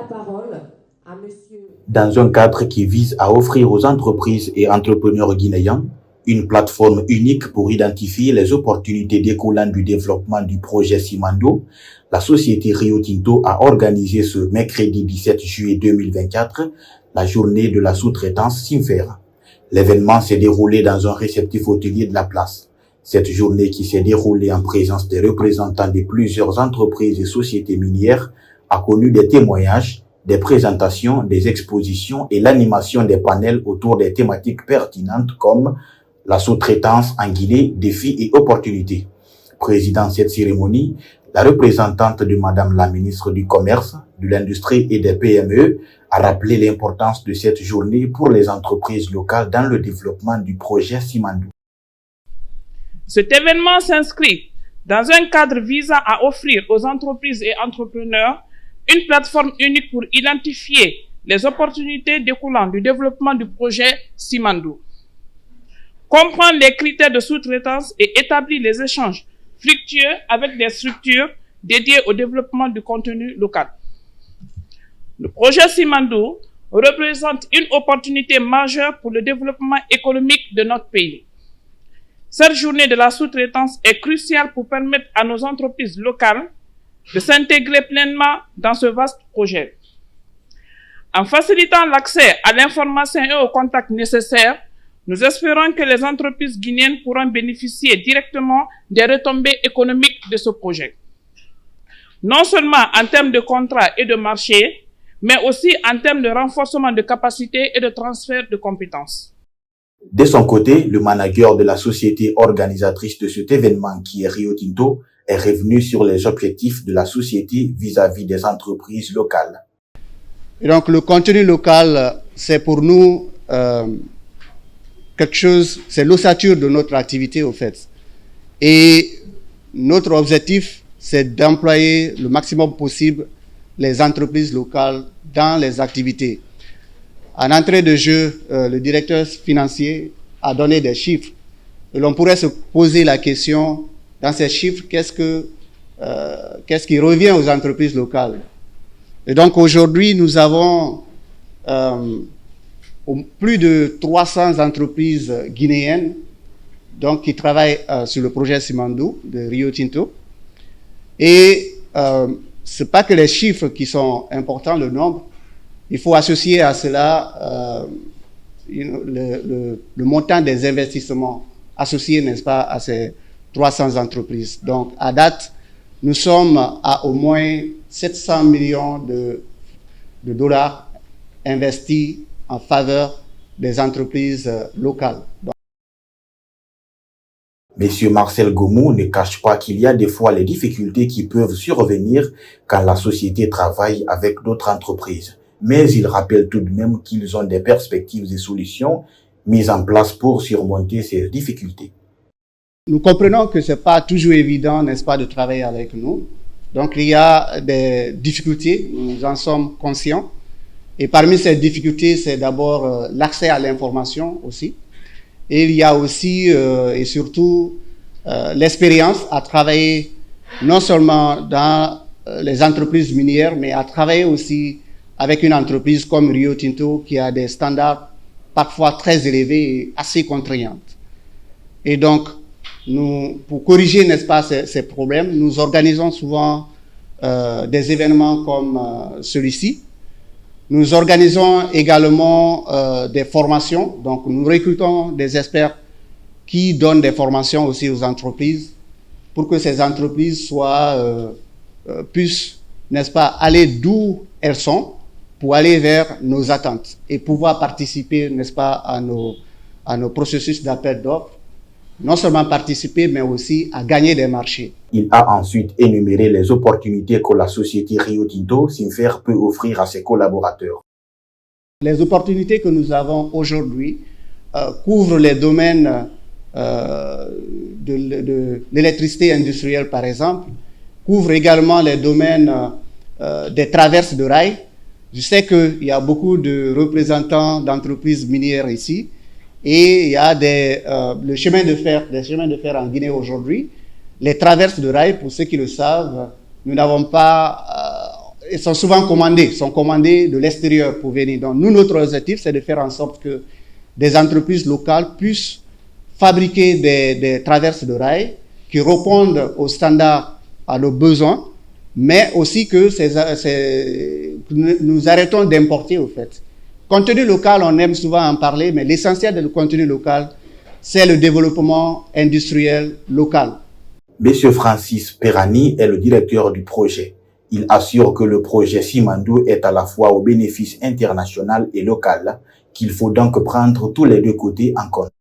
parole à monsieur. Dans un cadre qui vise à offrir aux entreprises et entrepreneurs guinéens une plateforme unique pour identifier les opportunités découlant du développement du projet Simandou, la société Rio Tinto a organisé ce mercredi 17 juillet 2024 la journée de la sous-traitance Simfer. L'événement s'est déroulé dans un réceptif hôtelier de la place. Cette journée qui s'est déroulée en présence des représentants de plusieurs entreprises et sociétés minières a connu des témoignages, des présentations, des expositions et l'animation des panels autour des thématiques pertinentes comme la sous-traitance en Guinée, défis et opportunités. Présidant cette cérémonie, la représentante de Madame la ministre du Commerce, de l'Industrie et des PME a rappelé l'importance de cette journée pour les entreprises locales dans le développement du projet Simandou. Cet événement s'inscrit dans un cadre visant à offrir aux entreprises et entrepreneurs une plateforme unique pour identifier les opportunités découlant du développement du projet Simandou, comprendre les critères de sous-traitance et établir les échanges fructueux avec des structures dédiées au développement du contenu local. Le projet Simandou représente une opportunité majeure pour le développement économique de notre pays. Cette journée de la sous-traitance est cruciale pour permettre à nos entreprises locales de s'intégrer pleinement dans ce vaste projet. En facilitant l'accès à l'information et aux contacts nécessaires, nous espérons que les entreprises guinéennes pourront bénéficier directement des retombées économiques de ce projet. Non seulement en termes de contrats et de marché, mais aussi en termes de renforcement de capacités et de transfert de compétences. De son côté, le manager de la société organisatrice de cet événement qui est Rio Tinto est revenu sur les objectifs de la société vis-à-vis des entreprises locales. Et donc le contenu local, c'est pour nous quelque chose, c'est l'ossature de notre activité au fait. Et notre objectif, c'est d'employer le maximum possible les entreprises locales dans les activités. En entrée de jeu, le directeur financier a donné des chiffres. Et l'on pourrait se poser la question, dans ces chiffres, qu'est-ce qui revient aux entreprises locales? Et donc aujourd'hui, nous avons plus de 300 entreprises guinéennes donc, qui travaillent sur le projet Simandou de Rio Tinto. Et c'est pas que les chiffres qui sont importants, le nombre. Il faut associer à cela le montant des investissements associés, n'est-ce pas, à ces 300 entreprises. Donc, à date, nous sommes à au moins 700 millions de dollars investis en faveur des entreprises locales. Monsieur Marcel Goumou ne cache pas qu'il y a des fois les difficultés qui peuvent survenir quand la société travaille avec d'autres entreprises. Mais il rappelle tout de même qu'ils ont des perspectives et solutions mises en place pour surmonter ces difficultés. Nous comprenons que c'est pas toujours évident, n'est-ce pas, de travailler avec nous. Donc il y a des difficultés, nous en sommes conscients. Et parmi ces difficultés, c'est d'abord l'accès à l'information aussi. Et il y a aussi et surtout l'expérience à travailler non seulement dans les entreprises minières, mais à travailler aussi avec une entreprise comme Rio Tinto qui a des standards parfois très élevés et assez contraignants. Et donc, nous, pour corriger, n'est-ce pas, ces problèmes, nous organisons souvent des événements comme celui-ci. Nous organisons également des formations. Donc, nous recrutons des experts qui donnent des formations aussi aux entreprises pour que ces entreprises puissent, n'est-ce pas, aller d'où elles sont pour aller vers nos attentes et pouvoir participer, n'est-ce pas, à nos processus d'appel d'offres. Non seulement participer, mais aussi à gagner des marchés. Il a ensuite énuméré les opportunités que la société Rio Tinto Simfer peut offrir à ses collaborateurs. Les opportunités que nous avons aujourd'hui couvrent les domaines de l'électricité industrielle, par exemple, couvrent également les domaines des traverses de rails. Je sais qu'il y a beaucoup de représentants d'entreprises minières ici. Et il y a des chemins de fer en Guinée aujourd'hui. Les traverses de rail, pour ceux qui le savent, nous n'avons pas sont souvent commandés de l'extérieur pour venir. Donc nous, notre objectif, c'est de faire en sorte que des entreprises locales puissent fabriquer des traverses de rails qui répondent aux standards, à nos besoins, mais aussi que nous arrêtons d'importer au fait. Contenu local, on aime souvent en parler, mais l'essentiel du contenu local, c'est le développement industriel local. Monsieur Francis Perani est le directeur du projet. Il assure que le projet Simandou est à la fois au bénéfice international et local, qu'il faut donc prendre tous les deux côtés en compte.